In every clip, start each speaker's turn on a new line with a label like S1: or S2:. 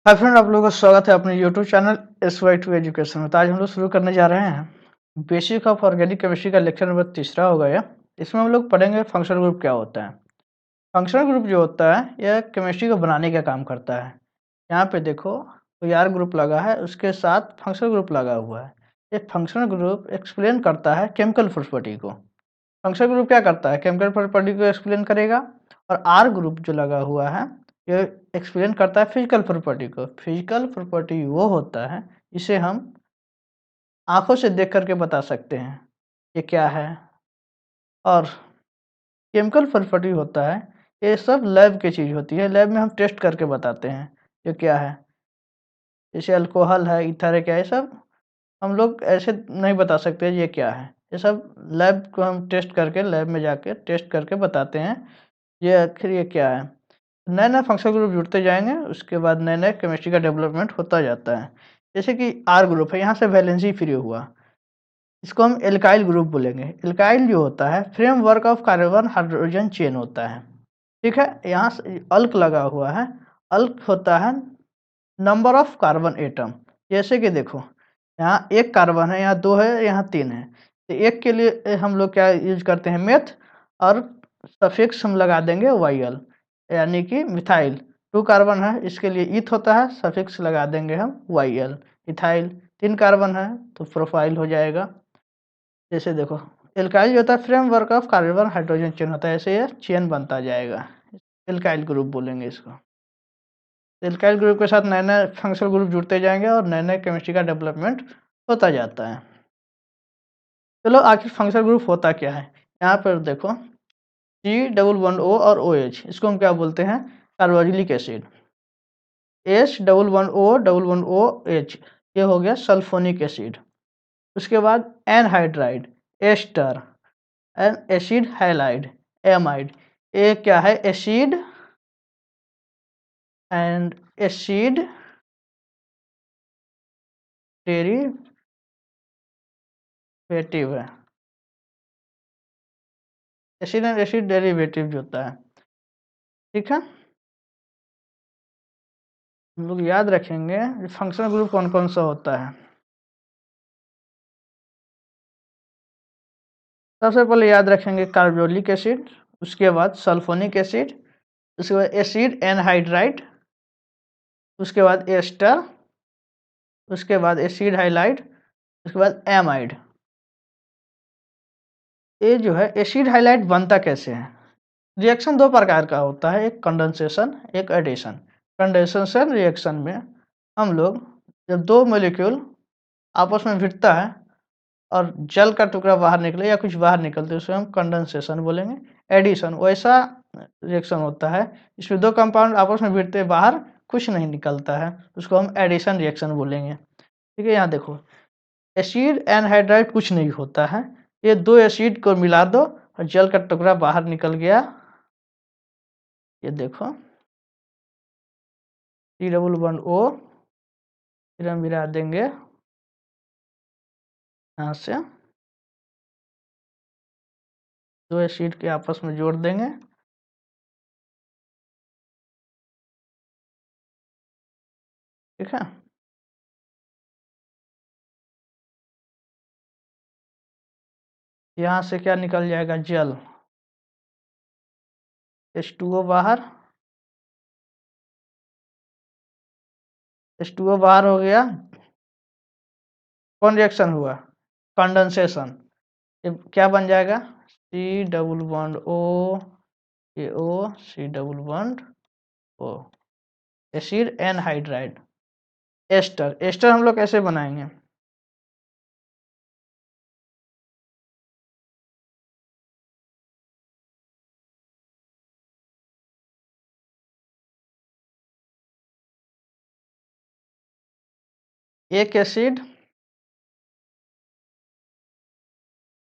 S1: Hi friend, आप लोगों का स्वागत है अपने यूट्यूब चैनल SY2 एजुकेशन में। तो आज हम लोग शुरू करने जा रहे हैं बेसिक ऑफ ऑर्गेनिक केमिस्ट्री का लेक्चर नंबर तीसरा होगा यह। इसमें हम लोग पढ़ेंगे फंक्शनल ग्रुप क्या होता है। फंक्शनल ग्रुप जो होता है यह केमिस्ट्री को बनाने का काम करता है। यहाँ पे देखो कोई आर ग्रुप लगा है, उसके साथ फंक्शनल ग्रुप लगा हुआ है। ये फंक्शनल ग्रुप एक्सप्लेन करता है केमिकल प्रॉपर्टी को। फंक्शनल ग्रुप क्या करता है, केमिकल प्रॉपर्टी को एक्सप्लेन करेगा। और आर ग्रुप जो लगा हुआ है ये एक्सप्लेन करता है फिजिकल प्रॉपर्टी को। फिजिकल प्रॉपर्टी वो होता है जिसे हम आंखों से देख करके बता सकते हैं ये क्या है। और केमिकल प्रॉपर्टी होता है ये सब लैब की चीज़ होती है, लैब में हम टेस्ट करके बताते हैं ये क्या है। जैसे अल्कोहल है, ईथर है, क्या ये सब हम लोग ऐसे नहीं बता सकते ये क्या है। ये सब लैब को हम टेस्ट करके, लैब में जाके टेस्ट करके बताते हैं ये आखिर ये क्या है। नए नए फंक्शनल ग्रुप जुड़ते जाएंगे, उसके बाद नए नए केमिस्ट्री का डेवलपमेंट होता जाता है। जैसे कि आर ग्रुप है, यहाँ से वैलेंसी फ्री हुआ, इसको हम एल्काइल ग्रुप बोलेंगे। एल्काइल जो होता है framework of carbon hydrogen chain होता है। ठीक है, यहाँ से अल्क लगा हुआ है। अल्क होता है नंबर ऑफ कार्बन एटम। जैसे कि देखो यहाँ एक कार्बन है, यहाँ दो है, यहाँ तीन है। तो एक के लिए हम लोग क्या यूज करते हैं, मेथ। और सफिक्स हम लगा देंगे वाई यानी कि मिथाइल। टू कार्बन है, इसके लिए ईथ होता है, सफिक्स लगा देंगे हम वाई इथाइल। तीन कार्बन है तो प्रोफाइल हो जाएगा। जैसे देखो एल्काइल जो होता है framework of carbon hydrogen chain होता है, ऐसे ये चेन बनता जाएगा। एल्काइल ग्रुप बोलेंगे इसको। एल्काइल ग्रुप के साथ नए नए फंक्शनल ग्रुप जुड़ते जाएंगे और नए नए केमिस्ट्री का डेवलपमेंट होता जाता है। चलो आखिर फंक्शनल ग्रुप होता क्या है, यहाँ पर देखो C++O और OH, इसको हम क्या बोलते हैं, कार्बोक्सिलिक एसिड। H++O++OH ये हो गया सल्फोनिक एसिड। उसके बाद anhydride, ester, and acid halide, amide. ये क्या है, एसिड एंड एसिड डेरिवेटिव है। एसिड एंड एसिड डेरिवेटिव जो होता है, ठीक है। हम लोग याद रखेंगे फंक्शनल ग्रुप कौन कौन सा होता है। सबसे पहले याद रखेंगे कार्बोलिक एसिड, उसके बाद सल्फोनिक एसिड, उसके बाद एसिड एनहाइड्राइड, उसके बाद एस्टर, उसके बाद एसिड हाइलाइड, उसके बाद एमाइड। ये जो है एसिड हाइलाइड बनता कैसे है, रिएक्शन दो प्रकार का होता है, एक कंडेंसेशन एक एडिशन। कंडेंसेशन रिएक्शन में हम लोग जब दो मॉलिक्यूल आपस में भिड़ता है और जल का टुकड़ा बाहर निकले या कुछ बाहर निकलते उसे हम कंडेंसेशन बोलेंगे। एडिशन वैसा रिएक्शन होता है इसमें दो कंपाउंड आपस में भिड़ते बाहर कुछ नहीं निकलता है, उसको हम एडिशन रिएक्शन बोलेंगे। ठीक है, यहाँ देखो एसिड एनहाइड्राइड कुछ नहीं होता है, ये दो एसिड को मिला दो और जल का टुकड़ा बाहर निकल गया। ये देखो C++O, फिर हम मिला देंगे यहाँ से दो एसिड के आपस में जोड़ देंगे। ठीक है, यहाँ से क्या निकल जाएगा, जल। H2O बाहर, H2O बाहर हो गया। कौन रिएक्शन हुआ, कंडेंसेशन। ये क्या बन जाएगा, C++O O C++O, acid anhydride. Ester, ester हम लोग कैसे बनाएंगे, एक एसिड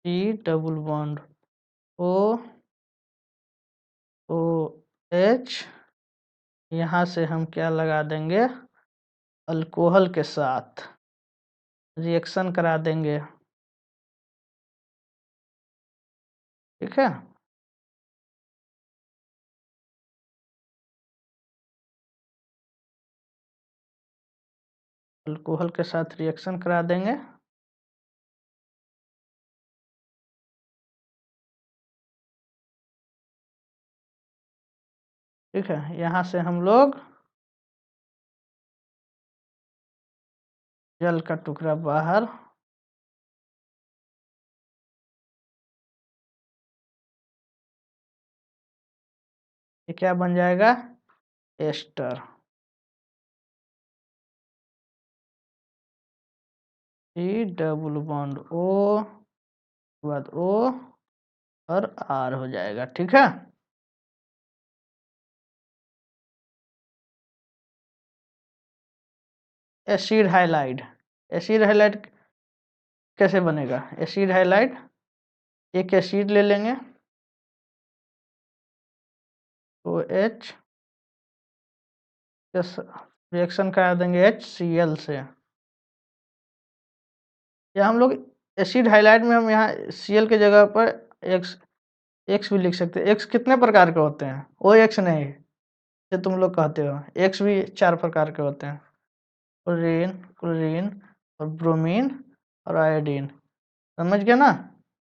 S1: C++O OH, यहाँ से हम क्या लगा देंगे, अल्कोहल के साथ रिएक्शन करा देंगे। ठीक है, अल्कोहल के साथ रिएक्शन करा देंगे। ठीक है, यहाँ से हम लोग जल का टुकड़ा बाहर, ये क्या बन जाएगा, ester. C double bond O, बाद ओ और आर हो जाएगा। ठीक है, एसिड हाइलाइड। एसिड हाइलाइड कैसे बनेगा, एसिड हाइलाइड, एक एसिड ले लेंगे OH, रिएक्शन करा देंगे HCl से। या हम लोग एसिड हाइलाइड में हम यहाँ Cl के जगह पर एक्स भी लिख सकते हैं। एक्स कितने प्रकार के होते हैं, OX नहीं, जो तुम लोग कहते हो, एक्स भी 4 प्रकार के होते हैं, क्लोरीन, क्लोरीन और ब्रोमीन और आयोडीन। समझ गया ना,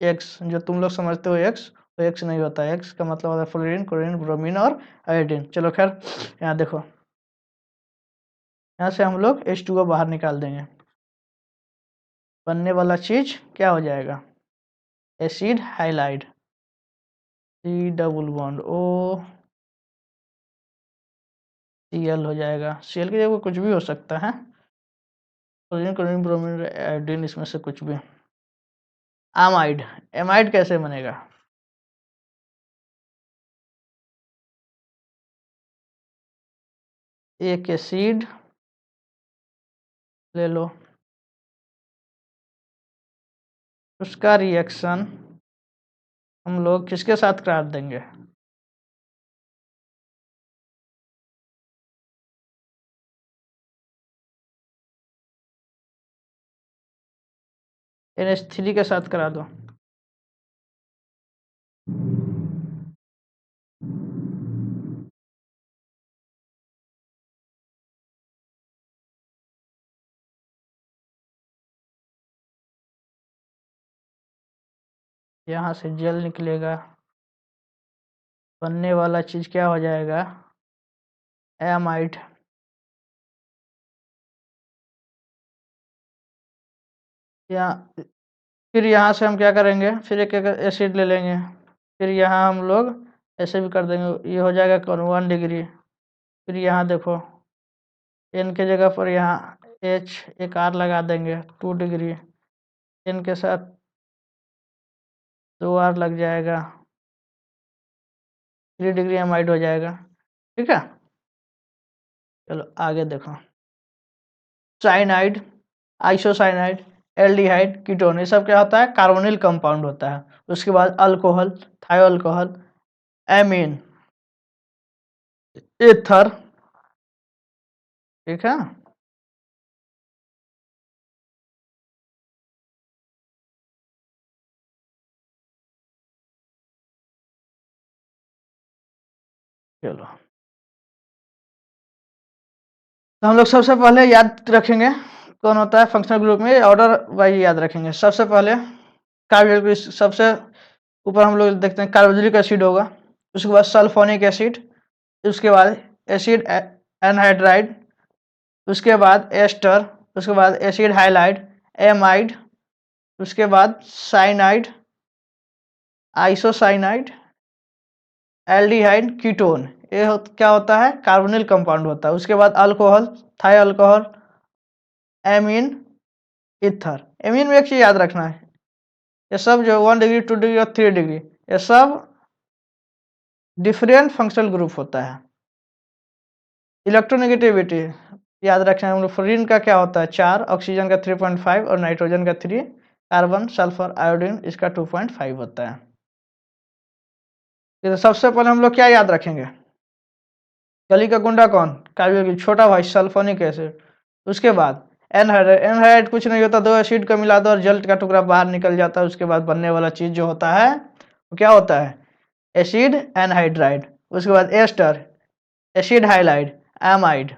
S1: एक्स जो तुम लोग समझते हो एक्स, तो एक्स नहीं होता है। एक्स का मतलब होता है फ्लोरीन, क्लोरीन, ब्रोमीन और आयोडीन। चलो खैर, यहाँ देखो, यहाँ से हम लोग H2O बाहर निकाल देंगे। बनने वाला चीज क्या हो जाएगा, acid halide, C double bond O, Cl हो जाएगा। Cl की जगह कुछ भी हो सकता है, क्लोरीन, क्लोरीन, ब्रोमीन, आयोडीन, इसमें से कुछ भी। एमाइड, एमाइड कैसे बनेगा, एक एसिड ले लो, उसका रिएक्शन हम लोग किसके साथ करा देंगे, NH3 के साथ करा दो। यहाँ से जेल निकलेगा, बनने वाला चीज क्या हो जाएगा, एमाइड। या फिर यहाँ से हम क्या करेंगे, फिर एक एसिड ले लेंगे, फिर यहाँ हम लोग ऐसे भी कर देंगे, ये हो जाएगा कौन 1 डिग्री। फिर यहाँ देखो, एन के जगह पर यहाँ H एक R लगा देंगे 2 डिग्री, एन के साथ 2 R लग जाएगा, 3 डिग्री एमाइड हो जाएगा। ठीक है, चलो आगे देखो, साइनाइड, आइसोसाइनाइड, एल्डिहाइड, कीटोन, ये सब क्या होता है, कार्बोनिल कंपाउंड होता है। उसके बाद अल्कोहल, थायो अल्कोहल, एमीन, एथर। ठीक है, चलो तो हम लोग सबसे पहले याद रखेंगे कौन होता है फंक्शनल ग्रुप में, ऑर्डर वाइज याद रखेंगे। सबसे पहले कार्बोक्सिलिक, सबसे ऊपर हम लोग देखते हैं कार्बोक्सिलिक एसिड होगा, उसके बाद सल्फोनिक एसिड, उसके बाद एसिड एनहाइड्राइड, उसके बाद एस्टर, उसके बाद एसिड हाइलाइड, एमाइड, उसके बाद साइनाइड, आइसोसाइनाइड, एल्डिहाइड, कीटोन। क्या होता है, कार्बोनिल कंपाउंड होता है। उसके बाद अल्कोहल, थायो अल्कोहल, एमीन, ईथर। एमीन में एक चीज याद रखना है, ये सब जो 1 डिग्री 2 डिग्री और 3 डिग्री, ये सब डिफरेंट फंक्शनल ग्रुप होता है। इलेक्ट्रोनेगेटिविटी याद रखना है हम लोग, फ्लोरीन का क्या होता है 4, ऑक्सीजन का 3.5 और नाइट्रोजन का 3, कार्बन, सल्फर, आयोडीन इसका 2.5 होता है। तो सबसे पहले हम लोग क्या याद रखेंगे, गली का गुंडा कौन, कार्बोक्सिलिक, छोटा भाई सल्फोनिक एसिड। उसके बाद एनहाइड्राइड, एनहाइड्राइड कुछ नहीं होता, 2 एसिड को मिला दो और जल का टुकड़ा बाहर निकल जाता है। उसके बाद बनने वाला चीज जो होता है वो क्या होता है, एसिड एनहाइड्राइड। उसके बाद एस्टर, एसिड हाइलाइड, एमाइड।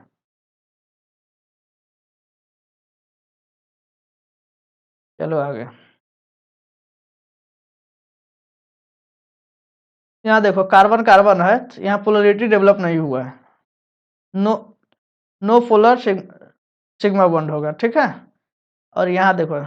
S1: चलो आगे। यहाँ देखो कार्बन कार्बन है, यहाँ पोलरिटी डेवलप नहीं हुआ है, no no polar sigma bond होगा, ठीक है। और यहाँ देखो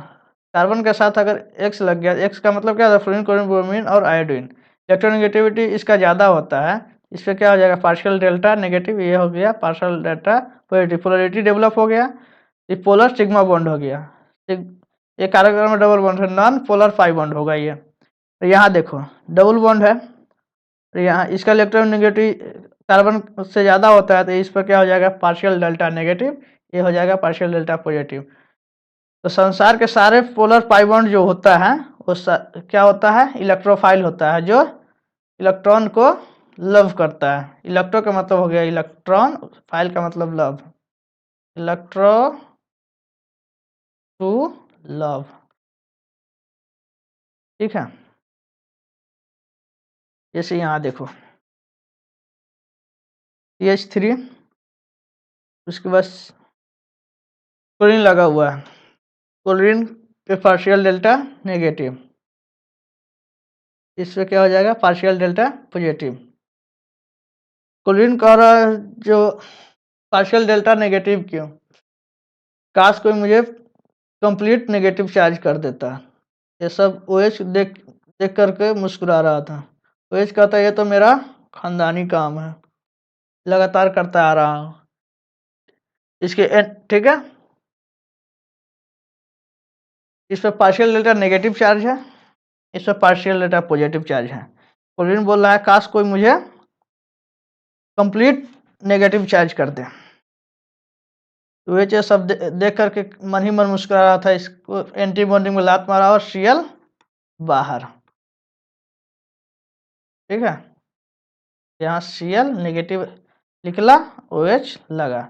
S1: कार्बन के साथ अगर एक्स लग गया, एक्स का मतलब क्या होता है, फ्लोरीन क्लोरीन ब्रोमीन और आयोडीन, इलेक्ट्रोनेगेटिविटी इसका ज़्यादा होता है, इस पर क्या हो जाएगा, पार्शियल डेल्टा नेगेटिव, ये हो गया partial delta positive, polarity develop हो गया, ये पोलर सिग्मा बॉन्ड हो गया, ये कार्बन में डबल बॉन्ड है, नॉन पोलर पाई बॉन्ड होगा ये। तो यहाँ देखो डबल बॉन्ड है, तो यहाँ इसका इलेक्ट्रोनेगेटिव कार्बन से ज़्यादा होता है, तो इस पर क्या हो जाएगा, पार्शियल डेल्टा नेगेटिव, ये हो जाएगा पार्शियल डेल्टा पॉजिटिव। तो संसार के सारे पोलर पाई बॉन्ड जो होता है वो क्या होता है, इलेक्ट्रोफाइल होता है, जो इलेक्ट्रॉन को लव करता है। इलेक्ट्रो का मतलब हो गया इलेक्ट्रॉन, फाइल का मतलब लव, इलेक्ट्रो टू लव, ठीक है। जैसे यहाँ देखो CH3, उसके बाद क्लोरीन लगा हुआ है, क्लोरीन पे पार्शियल डेल्टा नेगेटिव, इससे क्या हो जाएगा, पार्शियल डेल्टा पॉजिटिव। क्लोरीन कह रहा है जो पार्शियल डेल्टा नेगेटिव क्यों, काश कोई मुझे कंप्लीट नेगेटिव चार्ज कर देता। ये सब OH देख देख करके मुस्कुरा रहा था। OH कहता ये तो मेरा खानदानी काम है, लगातार करता आ रहा हूँ। इसके ठीक है, इस पर पार्शियल डेल्टा नेगेटिव चार्ज है, इस पर पार्शियल डेल्टा पॉजिटिव चार्ज है। क्लोरीन बोल रहा है काश कोई मुझे कंप्लीट नेगेटिव चार्ज कर दे। तो ये सब देख करके मन ही मन मुस्कुरा रहा था, इसको एंटी बॉन्डिंग में लात मारा और Cl बाहर, ठीक है। यहाँ Cl नेगेटिव निकला, OH लगा,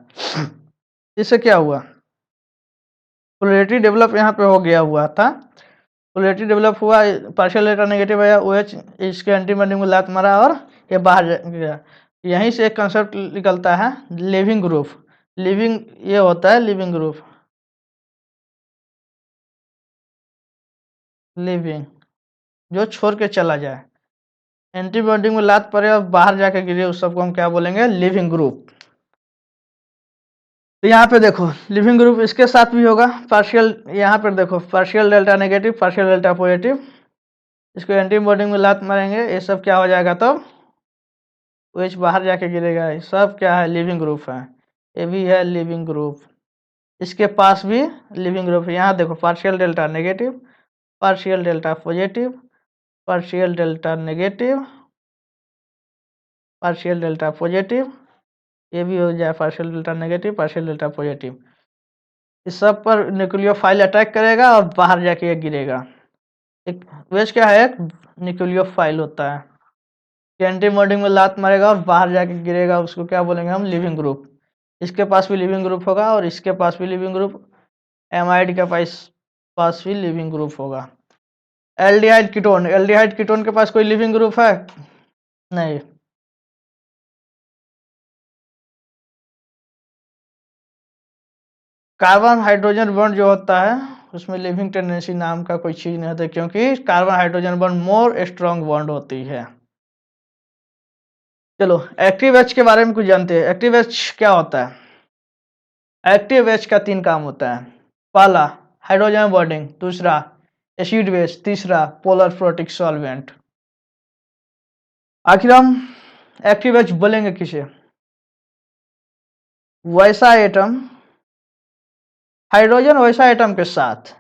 S1: इससे क्या हुआ, पोलरिटी डेवलप यहाँ पे हो गया हुआ था, पोलरिटी डेवलप हुआ, पार्शियल डेल्टा नेगेटिव आया, OH इसके एंटी बॉन्डिंग में लात मारा और ये बाहर गया। यहीं से एक कंसेप्ट निकलता है लिविंग ग्रुप, लिविंग ये होता है लिविंग ग्रुप, लिविंग जो छोड़ के चला जाए, एंटी बॉन्डिंग में लात पड़े और बाहर जाके गिरे, उस सबको हम क्या बोलेंगे, लिविंग ग्रुप। तो यहाँ पे देखो लिविंग ग्रुप इसके साथ भी होगा, पार्शियल, यहाँ पर देखो partial delta negative partial delta positive, इसको एंटी बॉन्डिंग में लात मारेंगे, ये सब क्या हो जाएगा, तब OH बाहर जाके गिरेगा, ये सब क्या है, लिविंग ग्रुप है, ये भी है लिविंग ग्रुप, इसके पास भी लिविंग ग्रुप है। यहाँ देखो partial delta negative partial delta positive partial delta negative partial delta positive, ये भी हो जाए partial delta negative partial delta positive, इस सब पर न्यूक्लियोफाइल अटैक करेगा और बाहर जाके ये गिरेगा। एक वेज क्या है, एक न्यूक्लियोफाइल होता है, एंटी बॉन्डिंग में लात मारेगा और बाहर जाके गिरेगा, उसको क्या बोलेंगे हम, लिविंग ग्रुप। इसके पास भी लिविंग ग्रुप होगा और इसके पास भी लिविंग ग्रुप, एमाइड के पास भी लिविंग ग्रुप होगा। एल्डिहाइड कीटोन के पास कोई लिविंग ग्रुप है, नहीं। कार्बन हाइड्रोजन बॉन्ड जो होता है उसमें लिविंग टेंडेंसी नाम का कोई चीज नहीं होता, क्योंकि carbon hydrogen bond more strong bond होती है। चलो एक्टिव एच के बारे में कुछ जानते हैं, एक्टिव एच क्या होता है। एक्टिव एच का 3 काम होता है, पहला हाइड्रोजन बॉन्डिंग, दूसरा एसिड बेस, तीसरा पोलर प्रोटिक सॉल्वेंट। आखिर हम एक्टिव एच बोलेंगे किसे, वैसा एटम, हाइड्रोजन वैसा एटम के साथ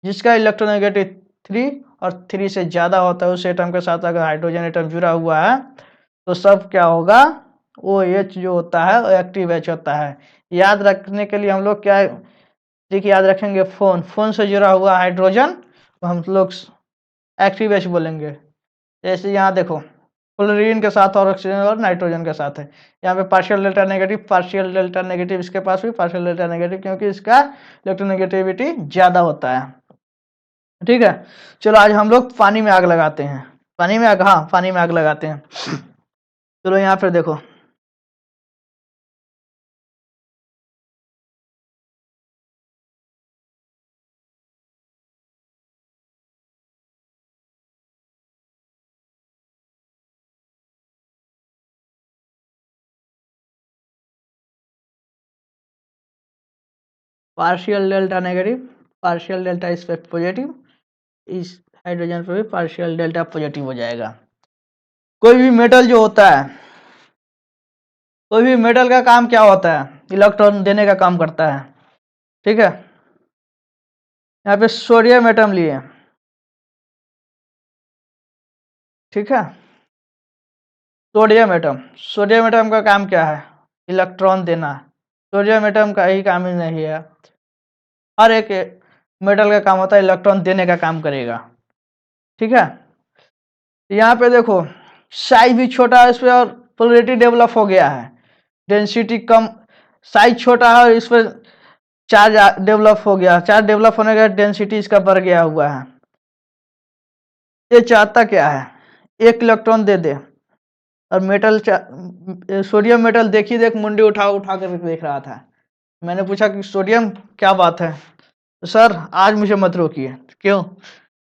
S1: जिसका इलेक्ट्रोनेगेटिव 3 और 3 से ज्यादा होता है, उस एटम के साथ अगर हाइड्रोजन एटम जुड़ा हुआ है तो सब क्या होगा, OH जो होता है वो एक्टिव एच होता है। याद रखने के लिए हम लोग क्या देखिए याद रखेंगे, फोन से जुड़ा हुआ हाइड्रोजन तो हम लोग एक्टिव एच बोलेंगे। जैसे यहाँ देखो क्लोरीन के साथ और ऑक्सीजन और नाइट्रोजन के साथ है, यहाँ पे पार्शियल डेल्टा नेगेटिव इसके पास भी पार्शियल डेल्टा नेगेटिव, क्योंकि इसका इलेक्ट्रोनेगेटिविटी ज्यादा होता है, ठीक है। चलो आज हम लोग पानी में आग लगाते हैं, पानी में आग, हाँ पानी में आग लगाते हैं। चलो यहाँ पे देखो partial delta negative, partial delta इस पे पॉजिटिव, इस हाइड्रोजन पे भी पार्शियल डेल्टा पॉजिटिव हो जाएगा। कोई भी मेटल जो होता है, कोई भी मेटल का काम क्या होता है, इलेक्ट्रॉन देने का काम करता है। ठीक है, यहाँ पे सोडियम एटम लिए, ठीक है, सोडियम एटम, सोडियम एटम का काम क्या है, इलेक्ट्रॉन देना। सोडियम एटम का ही काम ही नहीं है, हर एक मेटल का काम होता है इलेक्ट्रॉन देने का काम करेगा। ठीक है, यहाँ पे देखो साइज भी छोटा है इस पे और पोलरिटी डेवलप हो गया है, डेंसिटी कम, साइज छोटा है और इस पर चार्ज डेवलप हो गया, चार्ज डेवलप होने का डेंसिटी इसका बढ़ गया हुआ है। ये चाहता क्या है, एक इलेक्ट्रॉन दे दे। और मेटल सोडियम मेटल देखी देख मुंडी उठा उठा कर देख रहा था। मैंने पूछा कि सोडियम क्या बात है, तो सर आज मुझे मत रोकिए। क्यों,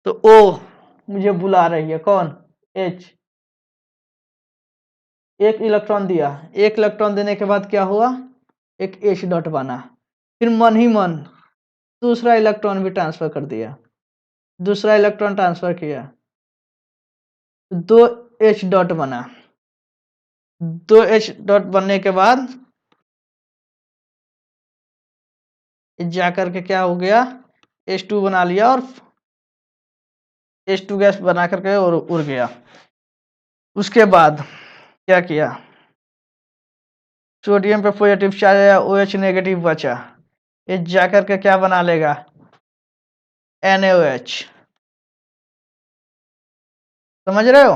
S1: तो ओ मुझे बुला रही है, कौन, एच। एक इलेक्ट्रॉन दिया, एक इलेक्ट्रॉन देने के बाद क्या हुआ, एक एच डॉट बना, फिर मन ही मन दूसरा इलेक्ट्रॉन भी ट्रांसफर कर दिया, दूसरा इलेक्ट्रॉन ट्रांसफर किया, दो एच डॉट बना, दो एच डॉट बनने के बाद जाकर के क्या हो गया, H2 बना लिया और H2 गैस बना करके और उड़ गया। उसके बाद क्या किया, सोडियम पे पॉजिटिव चार्ज आया, OH नेगेटिव बचा, ये जाकर के क्या बना लेगा, NaOH। समझ रहे हो,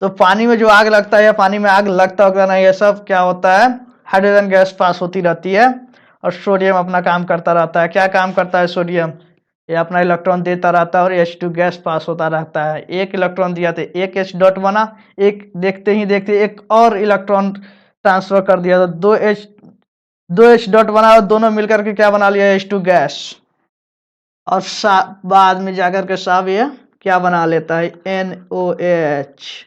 S1: तो पानी में जो आग लगता है या पानी में आग लगता होगा ना, ये सब क्या होता है, हाइड्रोजन गैस पास होती रहती है और सोडियम अपना काम करता रहता है। क्या काम करता है सोडियम, ये अपना इलेक्ट्रॉन देता रहता है और H2 गैस पास होता रहता है। एक इलेक्ट्रॉन दिया तो एक H डॉट बना, एक देखते ही देखते एक और इलेक्ट्रॉन ट्रांसफर कर दिया तो दो H डॉट बना और दोनों मिलकर के क्या बना लिया, H2 गैस। और बाद में जाकर के सब ये क्या बना लेता है, NOH।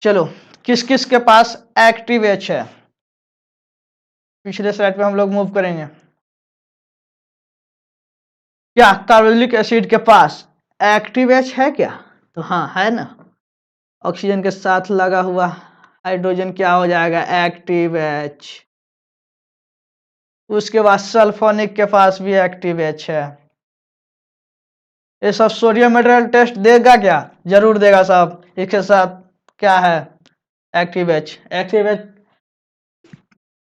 S1: चलो किस किस के पास एक्टिव H है, पिछले स्लाइड पे हम लोग मूव करेंगे। क्या कार्बोक्सिलिक एसिड के पास एक्टिव H है क्या, तो हाँ है ना, ऑक्सीजन के साथ लगा हुआ हाइड्रोजन क्या हो जाएगा, एक्टिव H। उसके बाद सल्फोनिक के पास भी एक्टिव H है। ये सब सोडियम मेटल टेस्ट देगा क्या, जरूर देगा साहब। इसके साथ क्या है, एक्टिव H, एक्टिव H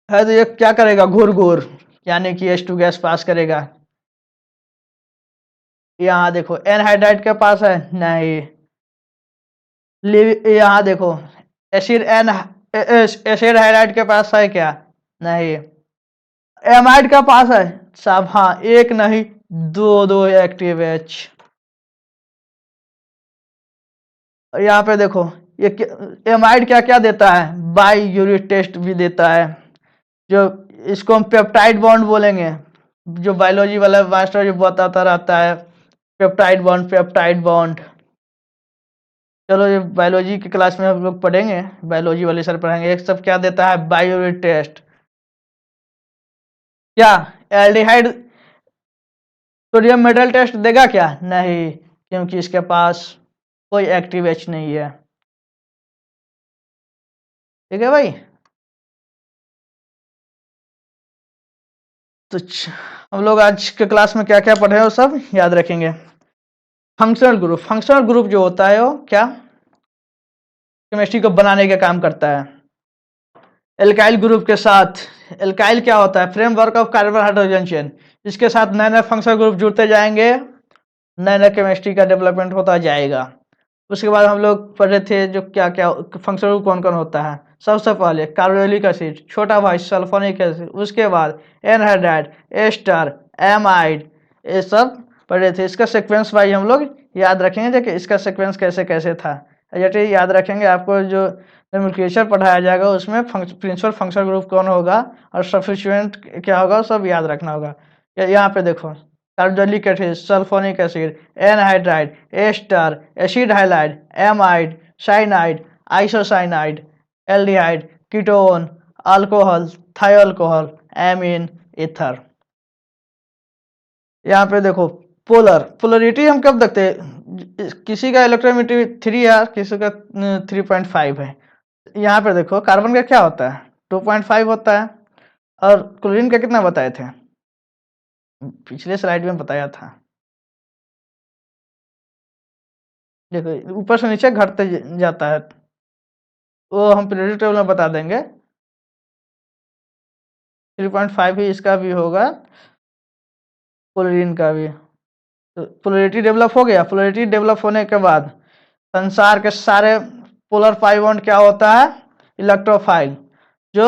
S1: है तो ये क्या करेगा, घूर घूर, यानी कि H2 गैस पास करेगा। यहाँ देखो एनहाइड्राइड के पास है नहीं, यहाँ देखो एसिड एसिड हाइड्राइड के पास है क्या, नहीं। एमाइड का पास है साहब, हाँ एक नहीं दो एक्टिव H। यहाँ पे देखो ये एमाइड क्या क्या देता है, बाई यूरिक टेस्ट भी देता है, जो इसको हम पेप्टाइड बॉन्ड बोलेंगे, जो बायोलॉजी वाला मास्टर जो बताता रहता है, पेप्टाइड बॉन्ड पेप्टाइड बॉन्ड। चलो ये बायोलॉजी की क्लास में हम लोग पढ़ेंगे, बायोलॉजी वाले सर पढ़ेंगे। एक सब क्या देता है, बायो यूरिक टेस्ट। क्या एल्डिहाइड सोडियम मेटल टेस्ट देगा क्या, नहीं, क्योंकि इसके पास कोई एक्टिव H नहीं है। ठीक है भाई, तो हम लोग आज के क्लास में क्या क्या पढ़े वो सब याद रखेंगे। फंक्शनल ग्रुप, फंक्शनल ग्रुप जो होता है वो क्या, केमिस्ट्री को बनाने का काम करता है। एल्काइल ग्रुप के साथ, एल्काइल क्या होता है, framework of carbon hydrogen chain, इसके साथ नए नए फंक्शनल ग्रुप जुड़ते जाएंगे, नए नए केमिस्ट्री का डेवलपमेंट होता जाएगा। उसके बाद हम लोग पढ़ रहे थे जो क्या क्या फंक्शनल ग्रुप कौन कौन होता है। सबसे पहले कार्बोक्सिलिक एसिड, छोटा भाई सल्फोनिक एसिड, उसके बाद एनहाइड्राइड, एस्टर, एमाइड, ये सब पढ़ रहे थे। इसका सीक्वेंस भाई हम लोग याद रखेंगे, देखिए इसका सीक्वेंस कैसे कैसे था, जैसे याद रखेंगे। आपको जो नोमेनक्लेचर पढ़ाया जाएगा उसमें प्रिंसिपल फंक्शनल ग्रुप कौन होगा और सब्स्टिट्यूएंट क्या होगा, सब याद रखना होगा। यहाँ पे देखो carboxylic acid, sulphonic acid, anhydride, ester, acid halide, amide, cyanide, isocyanide, aldehyde, ketone, alcohol, thioalcohol, amine, ether. यहाँ पे देखो पोलरिटी हम कब देखते हैं, किसी का इलेक्ट्रोनेगेटिविटी 3 है, किसी का 3.5 है। यहाँ पे देखो कार्बन का क्या होता है, 2.5 होता है, और क्लोरीन का कितना बताए थे, पिछले स्लाइड में बताया था। देखो ऊपर से नीचे घटते जाता है, वो हम पीरियोडिक टेबल में बता देंगे। 3.5 ही इसका भी होगा, क्लोरीन का भी। तो पोलरिटी डेवलप हो गया। पोलरिटी डेवलप होने के बाद संसार के सारे पोलर पाई बॉन्ड क्या होता है, इलेक्ट्रोफाइल, जो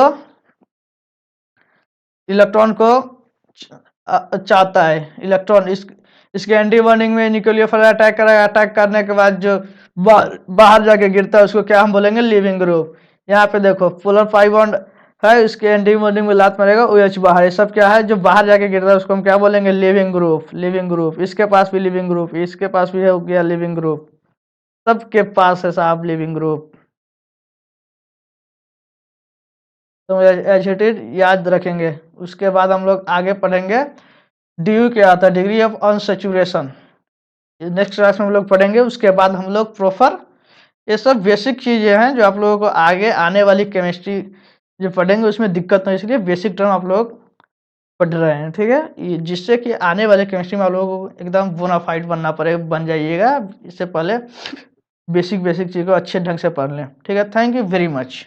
S1: इलेक्ट्रॉन को चाहता है। इलेक्ट्रॉन इसके एंटी बॉन्डिंग में न्यूक्लियोफाइल अटैक करेगा, अटैक करने के बाद जो बाहर जाके गिरता है उसको क्या हम बोलेंगे, लिविंग ग्रुप। यहाँ पे देखो पोलर पाई बॉन्ड है, इसके एंटी बॉन्डिंग में लात मारेगा, OH बाहर। ये सब क्या है, जो बाहर जाके गिरता है उसको हम क्या बोलेंगे, लिविंग ग्रुप। लिविंग ग्रुप, इसके पास भी लिविंग ग्रुप, इसके पास भी हो गया लिविंग ग्रुप, सबके पास है साहब लिविंग ग्रुप। तो एच याद रखेंगे। उसके बाद हम लोग आगे पढ़ेंगे, डी क्या आता है, degree of unsaturation. Next class में हम लोग पढ़ेंगे। उसके बाद हम लोग प्रोफर, ये सब बेसिक चीजें हैं जो आप लोगों को आगे आने वाली केमिस्ट्री जो पढ़ेंगे उसमें दिक्कत नहीं, इसलिए बेसिक टर्म आप लोग पढ़ रहे हैं, ठीक है, जिससे कि आने वाले केमिस्ट्री में आप लोगों को एकदम बोनाफाइड बनना पड़ेगा, बन जाइएगा। इससे पहले बेसिक बेसिक चीज़ को अच्छे ढंग से पढ़ लें, ठीक है। Thank you very much.